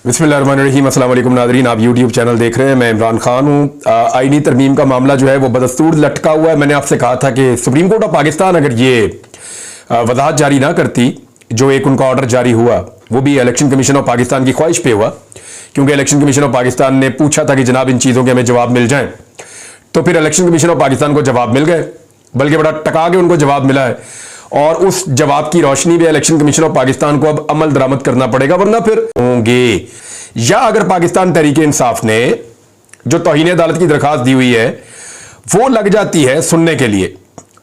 बिस्मिल्लाहिर्रहमानिर्रहीम। अस्सलाम वालेकुम नाज़रीन, आप यूट्यूब चैनल देख रहे हैं। मैं इमरान खान हूँ। आईनी तरमीम का मामला जो है वो बदस्तूर लटका हुआ है। मैंने आपसे कहा था कि सुप्रीम कोर्ट ऑफ पाकिस्तान अगर ये वजाहत जारी ना करती, जो एक उनका ऑर्डर जारी हुआ वो भी इलेक्शन कमीशन ऑफ पाकिस्तान की ख्वाहिश पे हुआ, क्योंकि इलेक्शन कमीशन ऑफ पाकिस्तान ने पूछा था कि जनाब इन चीज़ों के हमें जवाब मिल जाए, तो फिर इलेक्शन कमीशन ऑफ पाकिस्तान को जवाब मिल गए, बल्कि बड़ा टका के उनको जवाब मिला है। और उस जवाब की रोशनी में इलेक्शन कमीशन ऑफ पाकिस्तान को अब अमल दरामद करना पड़ेगा, वरना फिर होंगे। या अगर पाकिस्तान तहरीक इंसाफ ने जो तौहीन अदालत की दरखास्त दी हुई है वो लग जाती है सुनने के लिए,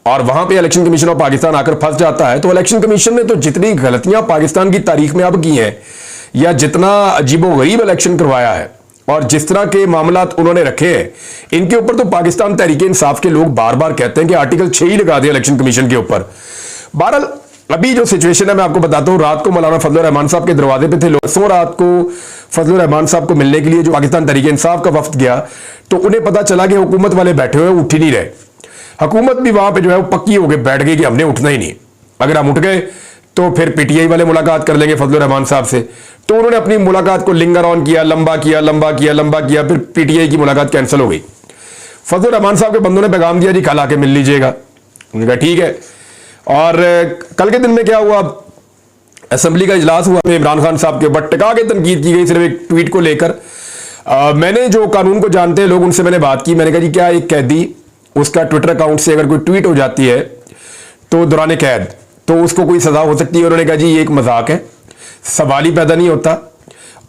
और वहां पे इलेक्शन कमीशन ऑफ पाकिस्तान आकर फंस जाता है, तो इलेक्शन कमीशन ने तो जितनी गलतियां पाकिस्तान की तारीख में अब की हैं, या जितना अजीबोगरीब इलेक्शन करवाया है और जिस तरह के मामलात उन्होंने रखे हैं, इनके ऊपर तो पाकिस्तान तहरीक इंसाफ के लोग बार बार कहते हैं कि आर्टिकल 6 ही लगा दे इलेक्शन कमीशन के ऊपर। बहरहाल अभी जो सिचुएशन है मैं आपको बताता हूं। रात को मौलाना फजल रहमान साहब के दरवाजे पे थे लोग। सो रात को फजल रहमान साहब को मिलने के लिए जो पाकिस्तान तहरीक इंसाफ का वफ्द गया, तो उन्हें पता चला कि हुकूमत वाले बैठे हुए उठ ही नहीं रहे। हुकूमत भी वहां पे जो है वो पक्की हो गई, बैठ गई कि हमने उठना ही नहीं। अगर हम उठ गए तो फिर पीटीआई वाले मुलाकात कर लेंगे फजल रहमान साहब से। तो उन्होंने अपनी मुलाकात को लिंगर ऑन किया, लंबा किया, लंबा किया, लंबा किया, फिर पीटीआई की मुलाकात कैंसिल हो गई। फजल रहमान साहब के बंदों ने पैगाम दिया, जी कल आके मिल लीजिएगा। उन्होंने कहा ठीक है। और कल के दिन में क्या हुआ, असेंबली का इजलास हुआ, इमरान खान साहब के ऊपर टिका के तनकीद की गई सिर्फ एक ट्वीट को लेकर। मैंने जो कानून को जानते हैं लोग, उनसे मैंने बात की। मैंने कहा जी क्या एक कैदी, उसका ट्विटर अकाउंट से अगर कोई ट्वीट हो जाती है तो दौरान कैद, तो उसको कोई सजा हो सकती है? उन्होंने कहा जी ये एक मजाक है, सवाल ही पैदा नहीं होता,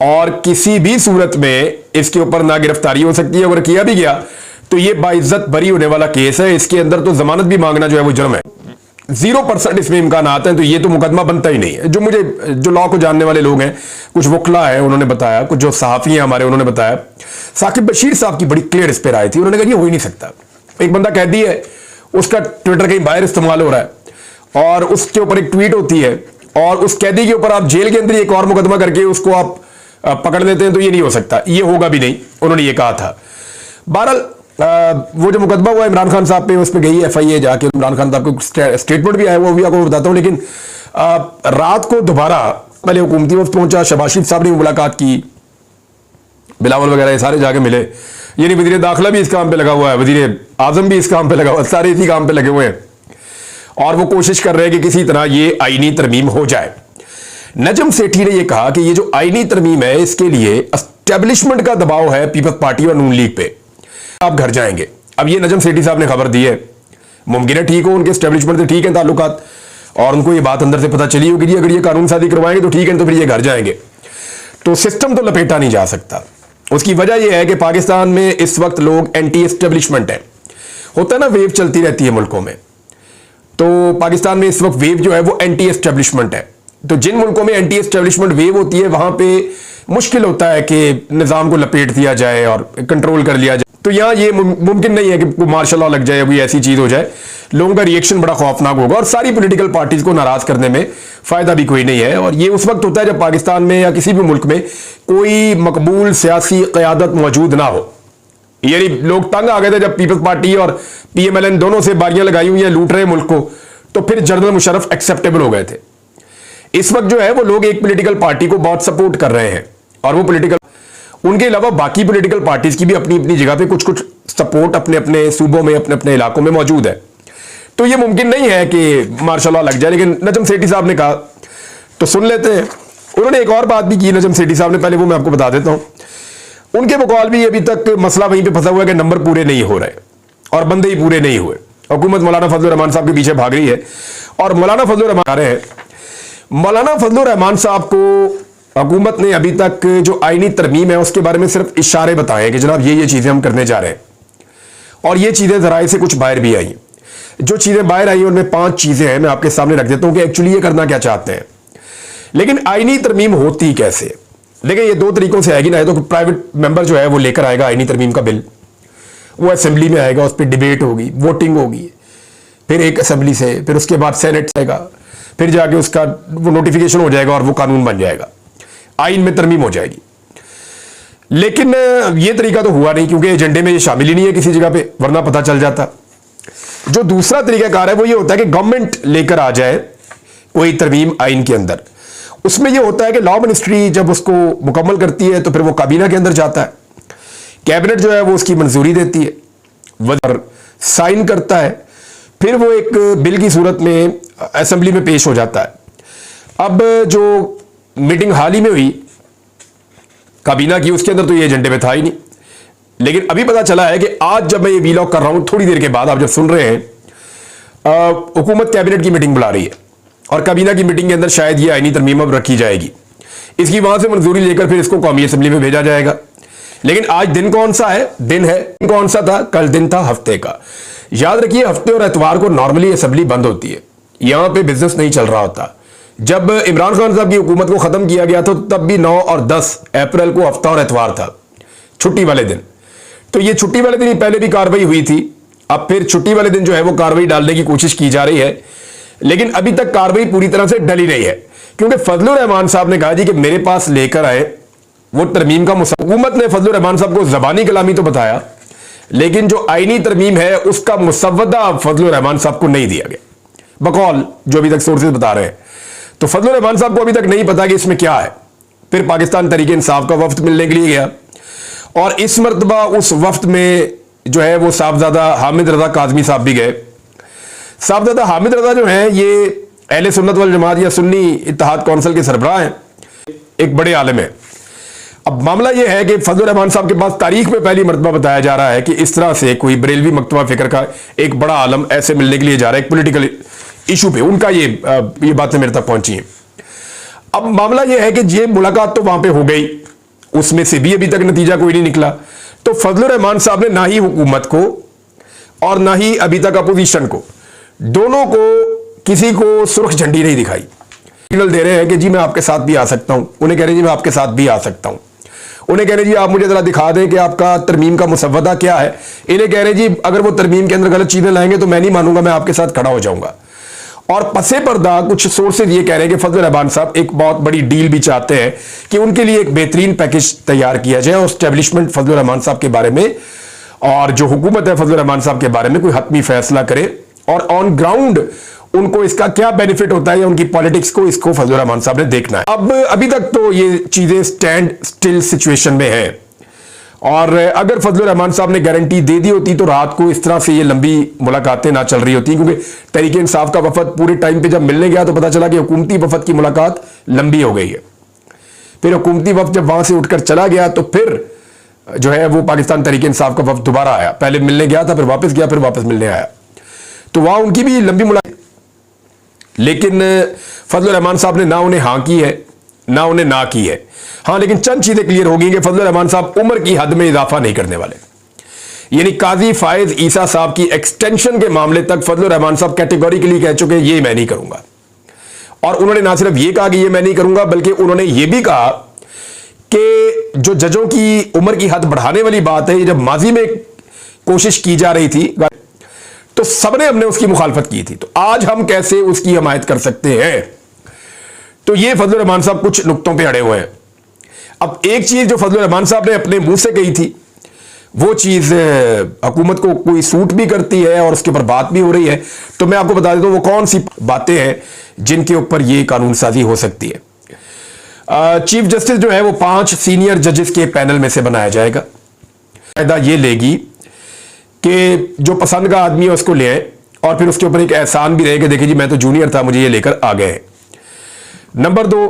और किसी भी सूरत में इसके ऊपर ना गिरफ्तारी हो सकती है। अगर किया भी गया तो ये बाइज्जत बरी होने वाला केस है, इसके अंदर तो जमानत भी मांगना जो है वो जुर्म है। 0% इसमें इम्कान आते हैं, तो ये तो मुकदमा बनता ही नहीं है। जो लॉ को जानने वाले लोग हैं, कुछ वकला है उन्होंने बताया, कुछ जो सहाफी हैं हमारे उन्होंने बताया। साकिब बशीर साहब की बड़ी क्लियर इस पर राय थी। उन्होंने कहा ये हो ही नहीं सकता। एक बंदा कैदी है, उसका ट्विटर कहीं बाहर इस्तेमाल हो रहा है और उसके ऊपर एक ट्वीट होती है, और उस कैदी के ऊपर आप जेल के अंदर एक और मुकदमा करके उसको आप पकड़ लेते हैं, तो ये नहीं हो सकता, ये होगा भी नहीं, उन्होंने ये कहा था। बहरहाल वो जो मुकदमा हुआ इमरान खान साहब पे, उस पर गई FIA जाके, इमरान खान साहब को स्टेटमेंट भी आया, वो भी आपको बताता हूँ। लेकिन रात को दोबारा पहले हुकूमती वफ्द पहुंचा, शहबाज शरीफ साहब ने मुलाकात की, बिलावल वगैरह ये सारे जाके मिले। यानी वजीर दाखिला भी इस काम पे लगा हुआ है, वजीर आजम भी इस काम पे लगा हुआ है, सारे इसी काम पे लगे हुए हैं, और वो कोशिश कर रहे हैं कि किसी तरह ये आईनी तरमीम हो जाए। नजम सेठी ने यह कहा कि ये जो आईनी तरमीम है, इसके लिए एस्टेब्लिशमेंट का दबाव है पीपल्स पार्टी और नून लीग पे, आप घर जाएंगे। अब ये नजम सेठी साहब ने खबर दी है, मुमकिन है ठीक हो, उनके एस्टेब्लिशमेंट से ठीक है ताल्लुकात, और उनको ये बात अंदर से पता चली होगी, अगर ये कानून साजी करवाएंगे तो ठीक है, तो फिर ये घर जाएंगे। तो सिस्टम तो लपेटा नहीं जा सकता। उसकी वजह यह है कि पाकिस्तान में इस वक्त लोग एंटी एस्टेब्लिशमेंट है। होता है ना, वेव चलती रहती है मुल्कों में, तो पाकिस्तान में इस वक्त वेव जो है वो एंटी एस्टेब्लिशमेंट है। तो जिन मुल्कों में एंटी एस्टेब्लिशमेंट वेव होती है, वहां पे मुश्किल होता है कि निजाम को लपेट दिया जाए और कंट्रोल कर लिया जाए। तो यहां ये मुमकिन नहीं है कि मार्शल लॉ लग जाए, कोई ऐसी चीज हो जाए, लोगों का रिएक्शन बड़ा खौफनाक होगा, और सारी पॉलिटिकल पार्टीज को नाराज करने में फायदा भी कोई नहीं है। और ये उस वक्त होता है जब पाकिस्तान में या किसी भी मुल्क में कोई मकबूल सियासी क़यादत मौजूद ना हो। यानी लोग तंग आ गए थे जब पीपल्स पार्टी और PMLN दोनों से बारियां लगाई हुई हैं, लूट रहे मुल्क को, तो फिर जनरल मुशर्रफ एक्सेप्टेबल हो गए थे। इस वक्त जो है वो लोग एक पॉलिटिकल पार्टी को बहुत सपोर्ट कर रहे हैं, और वो पॉलिटिकल, उनके अलावा बाकी पॉलिटिकल पार्टीज की भी अपनी अपनी जगह पे कुछ कुछ सपोर्ट अपने अपने सूबों में, अपने अपने इलाकों में मौजूद है। तो ये मुमकिन नहीं है कि मार्शल लॉ लग जाए। लेकिन नजम सेठी साहब ने कहा तो सुन लेते हैं। उन्होंने एक और बात भी की नजम सेठी साहब ने, पहले वो मैं आपको बता देता हूं। उनके बकौल भी अभी तक मसला वहीं पे फंसा हुआ है कि नंबर पूरे नहीं हो रहे और बंदे ही पूरे नहीं हुए। हुकूमत मौलाना फजल रहमान साहब के पीछे भाग रही है, और मौलाना फजल रहमान आ रहे हैं। मौलाना फजल रहमान साहब को हुकूमत ने अभी तक जो आईनी तरमीम है उसके बारे में सिर्फ इशारे बताए कि जनाब ये चीजें हम करने जा रहे हैं, और ये चीजें जराए से कुछ बाहर भी आई। जो चीजें बाहर आई उनमें 5 चीजें हैं, मैं आपके सामने रख देता हूं कि एक्चुअली ये करना क्या चाहते हैं। लेकिन आईनी तरमीम होती कैसे? देखिए ये 2 तरीकों से आएगी ना। तो प्राइवेट मेंबर जो है वो लेकर आएगा आईनी तरमीम का बिल, वो असेंबली में आएगा, उस पर डिबेट होगी, वोटिंग होगी, फिर एक असेंबली से, फिर उसके बाद सेनेट आएगा, फिर जाके उसका वो नोटिफिकेशन हो जाएगा और वो कानून बन जाएगा, आइन में तरमीम हो जाएगी। लेकिन ये तरीका तो हुआ नहीं, क्योंकि एजेंडे में ये शामिल ही नहीं है किसी जगह पे, वरना पता चल जाता। जो दूसरा तरीकाकार है वो ये होता है कि गवर्नमेंट लेकर आ जाए कोई तरमीम आइन के अंदर, उसमें यह होता है कि लॉ मिनिस्ट्री जब उसको मुकम्मल करती है तो फिर वो काबीना के अंदर जाता है, कैबिनेट जो है वो उसकी मंजूरी देती है, वज़ीर साइन करता है, फिर वो एक बिल की सूरत में असेंबली में पेश हो जाता है। अब जो मीटिंग हाल ही में हुई काबीना की, उसके अंदर तो ये एजेंडे में था ही नहीं, लेकिन अभी पता चला है कि आज जब मैं ये वीलॉग कर रहा हूं, थोड़ी देर के बाद आप जब सुन रहे हैं, हुकूमत कैबिनेट की मीटिंग बुला रही है और काबीना की मीटिंग के अंदर शायद ये आईनी तरमीम अब रखी जाएगी। इसकी वहां से मंजूरी लेकर फिर इसको कौमी असेंबली में भेजा जाएगा। लेकिन आज दिन कौन सा है? दिन कौन सा था? कल दिन था हफ्ते का। याद रखिए, हफ्ते और एतवार को नॉर्मली असेंबली बंद होती है, यहां पे बिजनेस नहीं चल रहा होता। जब इमरान खान साहब की हुकूमत को खत्म किया गया तो तब भी 9 और 10 अप्रैल को हफ्ता और एतवार था, छुट्टी वाले दिन। तो ये छुट्टी वाले दिन ही पहले भी कार्रवाई हुई थी, अब फिर छुट्टी वाले दिन जो है वो कार्रवाई डालने की कोशिश की जा रही है, लेकिन अभी तक कार्रवाई पूरी तरह से डली नहीं है, क्योंकि फजलुर रहमान साहब ने कहा जी कि मेरे पास लेकर आए वो तरमीम का हुकूमत ने फजलुर रहमान साहब को जबानी कलामी तो बताया, लेकिन जो आईनी तरमीम है उसका मुसव्वदा फजलुर रहमान साहब को नहीं दिया गया, बकौल जो अभी तक सोर्सेज बता रहे हैं। तो फजलुर रहमान साहब को अभी तक नहीं पता कि इसमें क्या है। फिर पाकिस्तान तहरीक इंसाफ का वफ्द मिलने के लिए गया और इस मरतबा उस वफ्द में जो है वो साहबजादा हामिद रजा काजमी साहब भी गए। साहबजादा हामिद रजा जो हैं ये अहले सुन्नत वल जमात या सुन्नी इत्तेहाद कौंसिल के सरबराह हैं, एक बड़े आलिम है। अब मामला यह है कि फजलुर रहमान साहब के पास तारीख में पहली मरतबा बताया जा रहा है कि इस तरह से कोई बरेलवी मकतबा फिक्र का एक बड़ा आलम ऐसे मिलने के लिए जा रहा है, एक पॉलिटिकल इशू पे उनका ये बातें मेरे तक पहुंची हैं। अब मामला यह है कि ये मुलाकात तो वहां पे हो गई, उसमें से भी अभी तक नतीजा कोई नहीं निकला। तो फजलुर रहमान साहब ने ना ही हुकूमत को और ना ही अभी तक अपोजिशन को, दोनों को किसी को सुर्ख झंडी नहीं दिखाई। सिग्नल दे रहे हैं कि जी मैं आपके साथ भी आ सकता हूं, उन्हें कह रहे हैं जी मैं आपके साथ भी आ सकता हूं, उन्हें कह रहे हैं जी आप मुझे जरा दिखा दें कि आपका तरमीम का मुसव्वदा क्या है, इन्हें कह रहे हैं जी अगर वो तरमीम के अंदर गलत चीजें लाएंगे तो मैं नहीं मानूंगा, मैं आपके साथ खड़ा हो जाऊंगा। और पसे पर्दा कुछ सोर्सेज ये कह रहे हैं कि फजलुर रहमान साहब एक बहुत बड़ी डील भी चाहते हैं कि उनके लिए एक बेहतरीन पैकेज तैयार किया जाए और एस्टेब्लिशमेंट फजलुर रहमान साहब के बारे में और जो हुकूमत है फजलुर रहमान साहब के बारे में कोई हतमी फैसला करे और ऑन ग्राउंड उनको इसका क्या बेनिफिट होता है या उनकी पॉलिटिक्स को, इसको फजलुर रहमान साहब ने देखना है। अब अभी तक तो ये चीजें स्टैंड स्टिल सिचुएशन में है और अगर फजलुर रहमान साहब ने गारंटी दे दी होती तो रात को इस तरह से ये लंबी मुलाकातें ना चल रही होती, क्योंकि तहरीक इंसाफ का वफद पूरे टाइम पे जब मिलने गया तो पता चला कि हुकूमती वफद की मुलाकात लंबी हो गई है। फिर हुकूमती वफद जब वहां से उठकर चला गया तो फिर जो है वो पाकिस्तान तहरीक इंसाफ का वफद दोबारा आया, पहले मिलने गया था फिर वापस गया फिर वापस मिलने आया, तो वहां उनकी भी लंबी मुलाकात, लेकिन फजलुर रहमान साहब ने ना उन्हें हाँ की है ना उन्हें ना की है। हाँ, लेकिन चंद चीजें क्लियर हो गई कि फजलुर रहमान साहब उम्र की हद में इजाफा नहीं करने वाले, यानी काजी फायज ईसा साहब की एक्सटेंशन के मामले तक फजलुर रहमान साहब कैटेगोरिकली कह चुके ये मैं नहीं करूंगा। और उन्होंने ना सिर्फ ये कहा कि ये मैं नहीं करूंगा, बल्कि उन्होंने ये भी कहा कि जो जजों की उम्र की हद बढ़ाने वाली बात है, ये जब माजी में कोशिश की जा रही थी तो सबने हमने उसकी मुखालफत की थी, तो आज हम कैसे उसकी हमायत कर सकते हैं। तो ये फजलुर रहमान साहब कुछ नुक्तों पे अड़े हुए हैं। अब एक चीज जो फजलुर रहमान साहब ने अपने मुंह से कही थी वो चीज हुकूमत को कोई सूट भी करती है और उसके ऊपर बात भी हो रही है, तो मैं आपको बता देता हूं वो कौन सी बातें हैं जिनके ऊपर ये कानून साजी हो सकती है। चीफ जस्टिस जो है वो 5 सीनियर जजेस के पैनल में से बनाया जाएगा। फायदा ये लेगी कि जो पसंद का आदमी है उसको ले आए और फिर उसके ऊपर एक एहसान भी रहेगा, देखिए जी मैं तो जूनियर था मुझे ये लेकर आ गए। नंबर 2,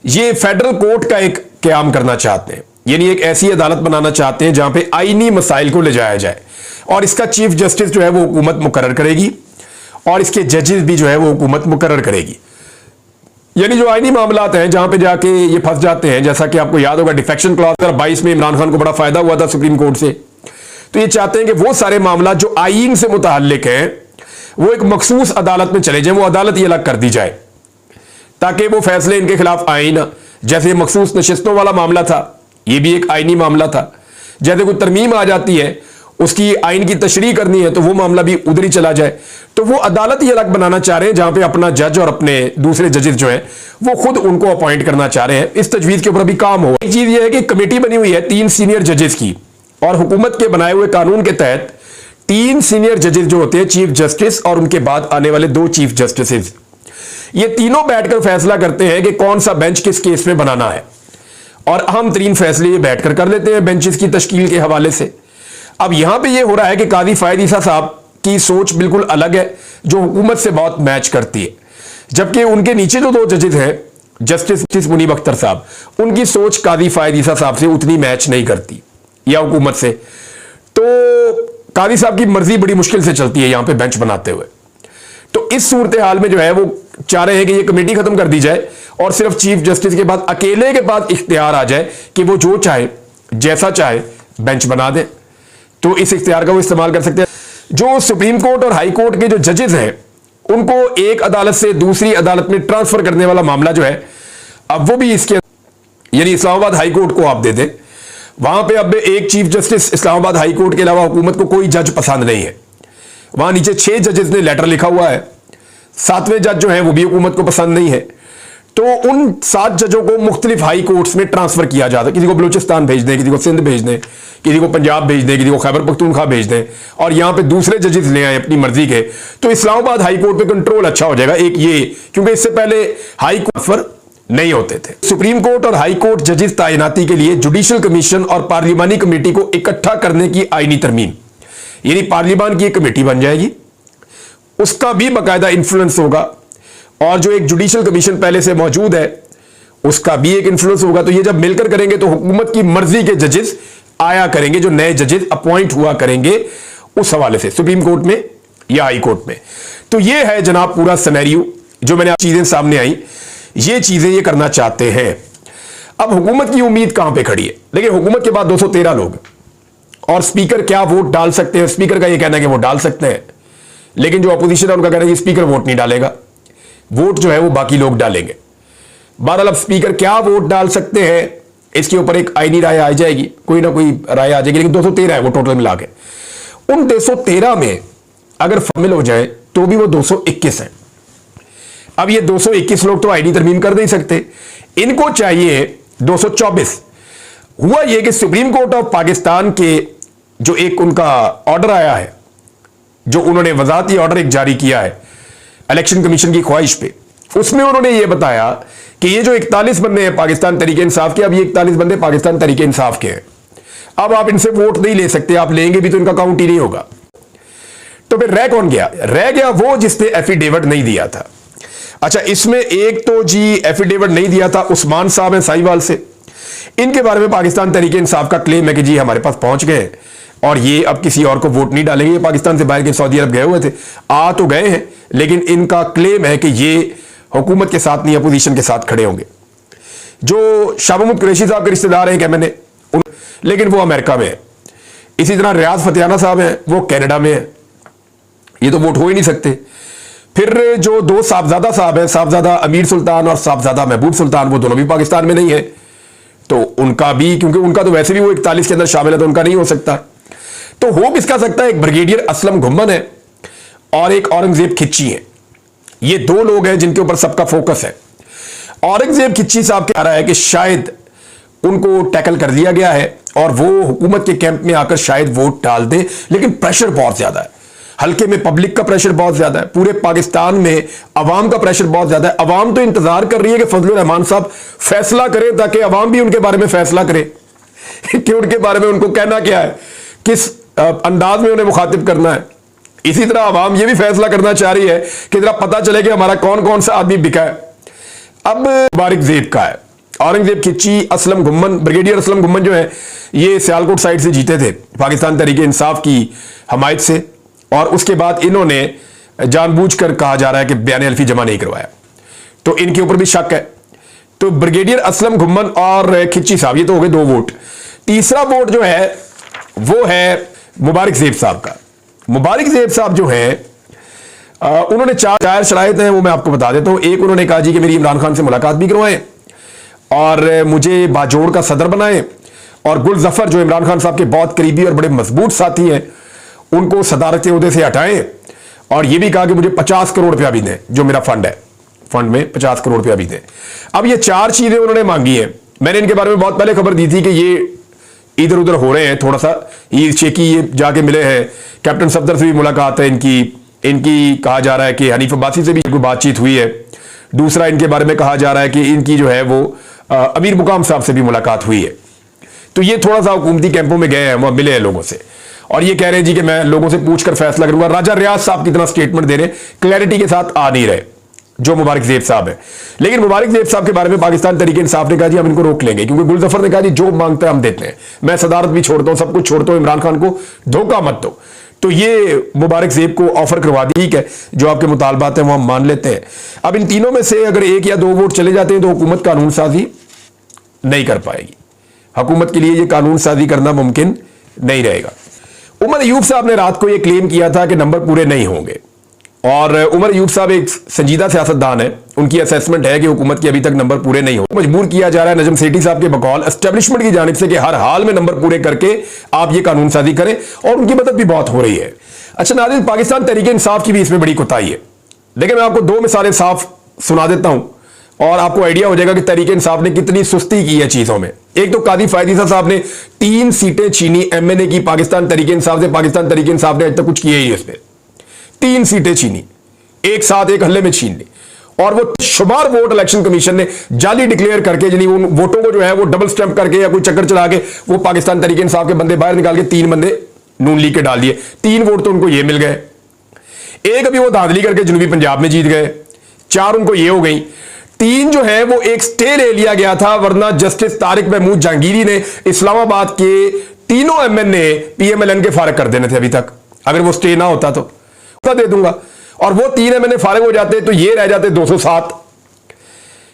ये फेडरल कोर्ट का एक क़याम करना चाहते हैं, यानी एक ऐसी अदालत बनाना चाहते हैं जहां पे आईनी मसाइल को ले जाया जाए और इसका चीफ जस्टिस जो है वो हुकूमत मुकर्रर करेगी और इसके जजेस भी जो है वो हुकूमत मुकर्रर करेगी। यानी जो आईनी मामलात हैं जहां पे जाके ये फंस जाते हैं, जैसा कि आपको याद होगा डिफेक्शन क्लॉज 2022 में इमरान खान को बड़ा फायदा हुआ था सुप्रीम कोर्ट से, तो ये चाहते हैं कि वो सारे मामला जो आईन से मुताल्लिक हैं वो एक मखसूस अदालत में चले जाए, वो अदालत ये अलग कर दी जाए ताकि वो फैसले इनके खिलाफ आए ना। जैसे मखसूस नशिस्तों वाला मामला था, ये भी एक आईनी मामला था। जैसे कोई तरमीम आ जाती है उसकी आइन की तशरीह करनी है तो वो मामला भी उधर ही चला जाए, तो वो अदालत ही अलग बनाना चाह रहे हैं जहां पे अपना जज और अपने दूसरे जजेस जो है वो खुद उनको अपॉइंट करना चाह रहे हैं। इस तजवीज के ऊपर अभी काम हो। एक चीज ये है कि कमेटी बनी हुई है 3 सीनियर जजेस की और हुकूमत के बनाए हुए कानून के तहत 3 सीनियर जजेस जो होते हैं चीफ जस्टिस और उनके बाद आने वाले 2 चीफ जस्टिस, ये तीनों बैठकर फैसला करते हैं कि कौन सा बेंच किस केस में बनाना है, और अहम तरीन फैसले ये बैठकर कर लेते हैं बेंचेस की तश्कील के हवाले से। अब यहां पे ये हो रहा है कि काजी फायद ईसा साहब की सोच बिल्कुल अलग है, जो हुकूमत से बहुत मैच करती है, जबकि उनके नीचे जो दो जजेस हैं जस्टिस मुनीब अख्तर साहब, उनकी सोच काजी फायद ईसा साहब से उतनी मैच नहीं करती या हुकूमत से। तो काजी साहब की मर्जी बड़ी मुश्किल से चलती है यहां पे बेंच बनाते हुए। तो इस सूरत हाल में जो है वो चाह रहे हैं कि ये कमेटी खत्म कर दी जाए और सिर्फ चीफ जस्टिस के बाद अकेले के पास इख्तियार आ जाए कि वो जो चाहे जैसा चाहे बेंच बना दे। तो इस इख्तियार का वो इस्तेमाल कर सकते हैं। जो सुप्रीम कोर्ट और हाई कोर्ट के जो जजेस हैं उनको एक अदालत से दूसरी अदालत में ट्रांसफर करने वाला मामला जो है, अब वो भी इसके यानी इस्लामाबाद हाई कोर्ट को आप दे दें, वहां पे अब एक chief justice Islamabad high court के अलावा हुकूमत को कोई जज पसंद नहीं है। वहां नीचे 6 जजेस ने लेटर लिखा हुआ है, 7वें जज जो है वो भी हुकूमत को पसंद नहीं है। तो उन 7 जजों को मुख्तलिफ हाई कोर्ट्स में ट्रांसफर किया जाता है, किसी को बलूचिस्तान भेज दें, किसी को सिंध भेज दें, किसी को पंजाब भेज दें, किसी को खैबर पख्तूनख्वा भेज दें, और यहां पे दूसरे जजेस ले आए अपनी मर्जी के। तो इस्लामाबाद हाई कोर्ट पे कंट्रोल अच्छा हो जाएगा एक ये, क्योंकि इससे पहले हाई कोर्ट पर नहीं होते थे। सुप्रीम कोर्ट और हाई कोर्ट जजेस तैनाती के लिए जुडिशल कमीशन और पार्लिमानी कमेटी को इकट्ठा करने की आईनी तरमीम, यानी पार्लिमान की एक कमेटी बन जाएगी, उसका भी बाकायदा इन्फ्लुएंस होगा, और जो एक जुडिशल कमीशन पहले से मौजूद है उसका भी एक इन्फ्लुएंस होगा। तो ये जब मिलकर करेंगे तो हुकूमत की मर्जी के जजेस आया करेंगे, जो नए जजेस अपॉइंट हुआ करेंगे उस हवाले से सुप्रीम कोर्ट में या हाई कोर्ट में। तो ये है जनाब पूरा सिनेरियो जो मैंने चीजें सामने आई, ये चीजें ये करना चाहते हैं। अब हुकूमत की उम्मीद कहां पे खड़ी है? देखिए, हुकूमत के बाद 213 लोग, और स्पीकर क्या वोट डाल सकते हैं? स्पीकर का ये कहना है कि वो डाल सकते हैं, लेकिन जो अपोजिशन है उनका कहना है कि स्पीकर वोट नहीं डालेगा, वोट जो है वो बाकी लोग डालेंगे। बहरहाल अब स्पीकर क्या वोट डाल सकते हैं इसके ऊपर एक आईनी राय आ जाएगी, कोई ना कोई राय आ जाएगी, लेकिन 213 है वो टोटल मिला के। उन 213 में अगर शामिल हो जाए तो भी वो 221 है। अब ये 221 लोग तो आईनी तरमीम कर नहीं सकते, इनको चाहिए 224। हुआ ये कि सुप्रीम कोर्ट ऑफ पाकिस्तान के जो एक उनका ऑर्डर आया है, जो उन्होंने वजाहती ऑर्डर एक जारी किया है इलेक्शन कमीशन की ख्वाहिश पे, उसमें उन्होंने ये बताया कि ये जो 41 बंदे हैं पाकिस्तान तरीके इंसाफ के, अब ये 41 बंदे पाकिस्तान तरीके इंसाफ के हैं। अब आप इनसे वोट नहीं ले सकते, आप लेंगे भी तो इनका काउंट ही नहीं होगा। तो फिर रह कौन गया? रह गया वो जिसने एफिडेविट नहीं दिया था। अच्छा, इसमें एक तो जी एफिडेविट नहीं दिया था उस्मान साहब हैं साहिवाल से, इनके बारे में पाकिस्तान तरीके इंसाफ का क्लेम है कि जी हमारे पास पहुंच गए और ये अब किसी और को वोट नहीं डालेंगे। ये पाकिस्तान से बाहर के सऊदी अरब गए हुए थे, आ तो गए हैं, लेकिन इनका क्लेम है कि ये हुकूमत के साथ नहीं अपोजिशन के साथ खड़े होंगे। जो शाह महमूद कुरैशी साहब के रिश्तेदार हैं कैमन, लेकिन वो अमेरिका में है। इसी तरह रियाज फतेहाना साहब हैं, वो कनाडा में है, ये तो वोट हो ही नहीं सकते। फिर जो 2 साहबजादा साहब हैं, साहबजादा अमीर सुल्तान और साहबजादा महबूब सुल्तान, वो दोनों भी पाकिस्तान में नहीं है, तो उनका भी, क्योंकि उनका तो वैसे भी वो 41 के अंदर शामिल है, तो उनका नहीं हो सकता। तो हो किसका सकता है? एक ब्रिगेडियर असलम घुम्मन है और एक औरंगजेब खिच्ची है। ये 2 लोग हैं जिनके ऊपर सबका फोकस है। औरंगजेब खिच्ची साहब कह रहा है कि शायद उनको टैकल कर दिया गया है और वो हुकूमत के कैंप में आकर शायद वोट डाल दें, लेकिन प्रेशर बहुत ज्यादा है। हल्के में पब्लिक का प्रेशर बहुत ज्यादा है, पूरे पाकिस्तान में अवाम का प्रेशर बहुत ज्यादा है। अवाम तो इंतजार कर रही है कि फजलुर रहमान साहब फैसला करें, ताकि अवाम भी उनके बारे में फैसला करे कि उनके बारे में उनको कहना क्या है, किस अंदाज में उन्हें मुखातिब करना है। इसी तरह अवाम यह भी फैसला करना चाह रही है कि जरा पता चले कि हमारा कौन कौन सा आदमी बिका है। अब औरंगजेब का है, औरंगजेब खिच्ची, असलम घुम्मन, ब्रिगेडियर असलम घुम्मन जो है ये सियालकोट साइड से जीते थे पाकिस्तान तरीके इंसाफ की हमायत से, और उसके बाद इन्होंने जानबूझकर कहा जा रहा है कि बयान हल्फी जमा नहीं करवाया, तो इनके ऊपर भी शक है। तो ब्रिगेडियर असलम घुम्मन और खिच्ची साहब, ये तो हो गए 2 वोट। तीसरा वोट जो है वो है मुबारक ज़ेब साहब का। मुबारक ज़ेब साहब जो है उन्होंने 4 शराइत हैं, वो मैं आपको बता देता हूं। एक, उन्होंने कहा जी कि मेरी इमरान खान से मुलाकात भी करवाएं और मुझे बाजोड़ का सदर बनाएं, और गुल जफर जो इमरान खान साहब के बहुत करीबी और बड़े मजबूत साथी हैं उनको सदारती ओहदे से हटाएं, और यह भी कहा कि मुझे 50 करोड़ रुपया भी दें, जो मेरा फंड है, फंड में 50 करोड़ रुपया भी दें। अब ये 4 चीजें उन्होंने मांगी हैं। मैंने इनके बारे में बहुत पहले खबर दी थी कि ये इधर उधर हो रहे हैं, थोड़ा सा ये शेकी, ये जाके मिले हैं, कैप्टन सफदर से भी मुलाकात है इनकी कहा जा रहा है कि हनीफ अब्बासी से भी कोई बातचीत हुई है। दूसरा, इनके बारे में कहा जा रहा है कि इनकी जो है वो अमीर मुकाम साहब से भी मुलाकात हुई है। तो ये थोड़ा सा हुकूमती कैंपों में गए हैं, वहां मिले हैं लोगों से, और ये कह रहे हैं जी कि मैं लोगों से पूछकर फैसला करूंगा। राजा रियाज साहब की तरह स्टेटमेंट दे रहे, क्लैरिटी के साथ आ नहीं रहे जो मुबारक ज़ेब साहब है। लेकिन मुबारक ज़ेब साहब के बारे में पाकिस्तान तहरीक इंसाफ ने कहा जी हम इनको रोक लेंगे, क्योंकि गुलजफर ने कहा जी जो मांगता है हम देते हैं, मैं सदारत भी छोड़ता हूं, सब कुछ छोड़ता हूं, इमरान खान को धोखा मत दो। तो ये मुबारक ज़ेब को ऑफर करवा दी, ठीक है, जो आपके मुतालबात हैं वो हम मान लेते हैं। अब इन तीनों में से अगर एक या दो वोट चले जाते हैं तो हुकूमत कानून साजी नहीं कर पाएगी, हुकूमत के लिए ये कानून साजी करना मुमकिन नहीं रहेगा। उमर अयूब साहब ने रात को ये क्लेम किया था कि नंबर पूरे नहीं होंगे, और उमर अयूब साहब एक संजीदा सियासतदान है, उनकी असेसमेंट है कि हुकूमत के अभी तक नंबर पूरे नहीं हो। मजबूर किया जा रहा है नजम सेठी साहब के बकौल एस्टेब्लिशमेंट की जानिब से कि हर हाल में नंबर पूरे करके आप ये कानून साजी करें, और उनकी मदद भी बहुत हो रही है। अच्छा नाज़रीन, पाकिस्तान तहरीक इंसाफ की भी इसमें बड़ी कोताही है। देखिए मैं आपको दो मिसालें साफ सुना देता हूं और आपको आइडिया हो जाएगा कि तहरीक इंसाफ ने कितनी सुस्ती की है चीजों में। एक तो कादी फायदीसा साहब ने 3 सीटें छीनी एमएनए की पाकिस्तान तहरीक इंसाफ से। पाकिस्तान तहरीक इंसाफ ने आज तक कुछ किया ही इसमें, 3 सीटें छीनी, एक साथ एक हल्ले में छीन ली, और वो शुमार वोट इलेक्शन कमीशन ने जाली डिक्लेयर करके, यानी उन वोटों को जो है वो डबल स्टैंप करके या कोई चक्कर चला के वो पाकिस्तान तहरीक इंसाफ के बंदे बाहर निकाल के 3 बंदे नून लीग के डाल दिए। 3 वोट तो उनको ये मिल गए, एक अभी वो धांधली करके जनूबी पंजाब में जीत गए, 4 उनको ये हो गई। 3 जो है वो एक स्टे ले लिया गया था, वरना जस्टिस तारिक महमूद जहांगीरी ने इस्लामाबाद के तीनों एमएनए पीएमएलएन के फारग कर देने थे अभी तक। अगर वो स्टे ना होता तो दे दूंगा, और वो 3 एमएनए फारग हो जाते तो ये रह जाते 207,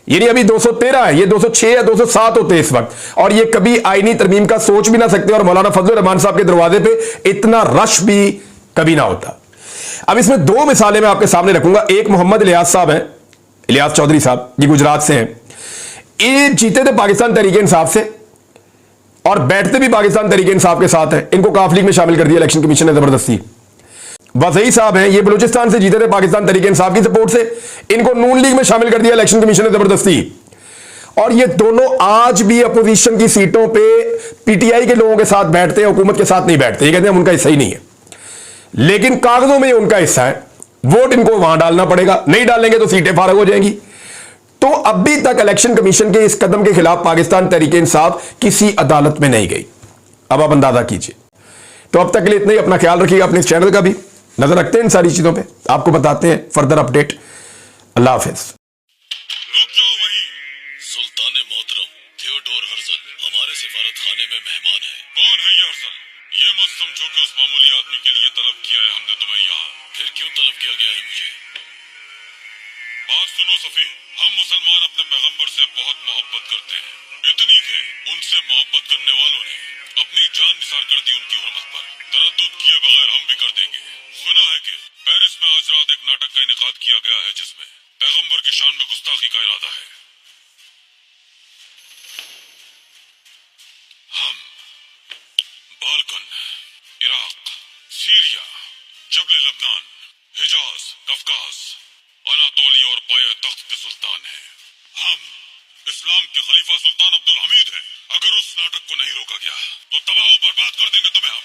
यानी अभी 213 है, ये 206 या 207 होते इस वक्त, और ये कभी आईनी तरमीम का सोच भी ना सकते, और मौलाना फजलुर रहमान साहब के दरवाजे पे इतना रश भी कभी ना होता। अब इसमें 2 मिसालें मैं आपके सामने रखूंगा। एक मोहम्मद इलियास साहब हैं, इलियास चौधरी साहब, ये गुजरात से हैं। ये जीते थे पाकिस्तान तहरीक इंसाफ से और बैठते भी पाकिस्तान तहरीक इंसाफ के साथ है। इनको काफ लीग में शामिल कर दिया इलेक्शन कमीशन ने जबरदस्ती। वज़ई साहब हैं, ये बलूचिस्तान से जीते थे पाकिस्तान तहरीक इंसाफ की सपोर्ट से, इनको नून लीग में शामिल कर दिया इलेक्शन कमीशन ने जबरदस्ती। और ये दोनों आज भी अपोजिशन की सीटों पे पीटीआई के लोगों के साथ बैठते हैं, हुकूमत के साथ नहीं बैठते। ये कहते हैं उनका हिस्सा ही नहीं है, लेकिन कागजों में उनका हिस्सा है। वोट इनको वहां डालना पड़ेगा, नहीं डालेंगे तो सीटें फारग हो जाएंगी। तो अभी तक इलेक्शन कमीशन के इस कदम के खिलाफ पाकिस्तान तहरीक इंसाफ किसी अदालत में नहीं गई। अब आप अंदाजा कीजिए। तो अब तक के लिए इतना ही। अपना ख्याल रखिएगा, अपने इस चैनल का भी नजर रखते हैं इन सारी चीजों पे, आपको बताते हैं फर्दर अपडेट। अल्लाह हाफिज। रुक जाओ वहीं। सुल्तान मोहतरम थियोडोर हर्जल हमारे सिफारत खाने में मेहमान है। कौन है ये हर्जल? ये मत समझो कि उस मामूली आदमी के लिए तलब किया है हमने तुम्हें यहाँ। फिर क्यों तलब किया गया है मुझे? बात सुनो सफी, हम मुसलमान अपने पैगंबर से बहुत मोहब्बत करते हैं, इतनी के उनसे मोहब्बत करने वालों ने अपनी जान निसार कर दी उनकी हुर्मत पर। तरद्दुद किए बगैर हम भी कर देंगे। सुना है कि पेरिस में आज रात एक नाटक का इनेकाद किया गया है जिसमें पैगंबर की शान में गुस्ताखी का इरादा है। हम बाल्कन, इराक, सीरिया, जबल लबनान, हिजाज, कफकाज, अनातोलिया और पाया तख्त के सुल्तान हैं। हम इस्लाम के खलीफा सुल्तान अब्दुल हमीद हैं। अगर उस नाटक को नहीं रोका गया तो तबाह और बर्बाद कर देंगे तुम्हें हम।